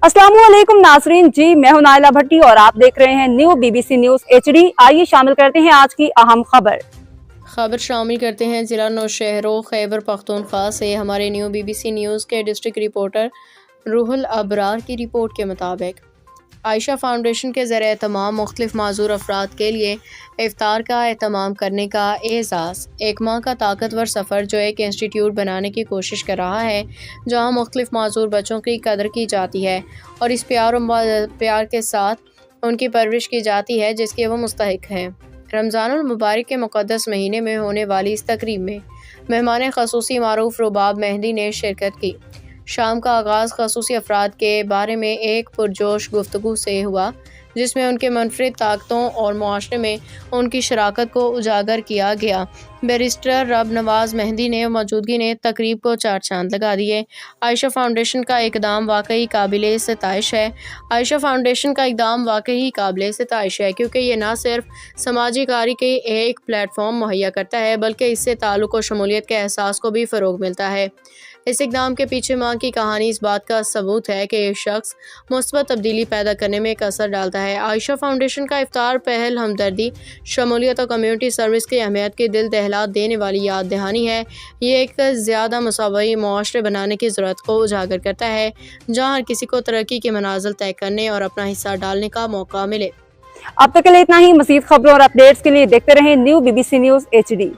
अस्सलामुअलैकुम नाजरीन जी, मैं हूं नाइला भट्टी और आप देख रहे हैं न्यू BBC न्यूज HD। आइए शामिल करते हैं आज की अहम खबर शामिल करते हैं ज़िला नौशहरों खैबर पख्तूनख्वा से हमारे न्यू BBC न्यूज़ के डिस्ट्रिक्ट रिपोर्टर रूहुल अबरार की रिपोर्ट के मुताबिक आयशा फाउंडेशन के ज़रिए तमाम मुख्तलिफ माजूर अफराद के लिए इफ्तार का एहतमाम करने का एज़ाज़ एक माह का ताकतवर सफ़र जो एक इंस्टीट्यूट बनाने की कोशिश कर रहा है जहाँ मुख्तलिफ माजूर बच्चों की कदर की जाती है और इस प्यार के साथ उनकी परवरिश की जाती है जिसके वो मुस्तहिक हैं। रमज़ानुल मुबारक के मुक़द्दस महीने में होने वाली इस तकरीब में मेहमान ख़ुसूसी मारूफ रुबाब मेहंदी ने शिरकत की। शाम का आगाज़ ख़ुसूसी अफराद के बारे में एक पुरजोश गुफ्तगू से हुआ जिसमें उनके मुनफरिद ताकतों और मुआशरे में उनकी शराकत को उजागर किया गया। बैरिस्टर रब नवाज मेहंदी ने मौजूदगी ने तकरीब को चार चांद लगा दिए। आयशा फाउंडेशन का इक़दाम वाकई काबिल सिताइश है। आयशा फाउंडेशन का इक़दाम वाकई काबिल सिताइश है क्योंकि ये न सिर्फ समाजी कारी के एक प्लेटफॉर्म मुहैया करता है बल्कि इससे ताल्लुक़ और शमूलियत के एहसास को भी फ़रोग़ मिलता है। इस इक़दाम के पीछे माँ की कहानी इस बात का सबूत है कि एक शख्स मुस्बत तब्दीली पैदा करने में एक असर डालता है। आयशा फाउंडेशन का इफ्तार पहल हमदर्दी, शमूलियत और कम्युनिटी सर्विस की अहमियत की दिल दहला देने वाली याद दहानी है। ये एक ज़्यादा मसावी मुआशरे बनाने की ज़रूरत को उजागर करता है जहाँ हर किसी को तरक्की के मनाजिल तय करने और अपना हिस्सा डालने का मौका मिले। अब तक के लिए इतना ही। मज़ीद खबरों और अपडेट्स के लिए देखते रहें न्यू BBC न्यूज HD।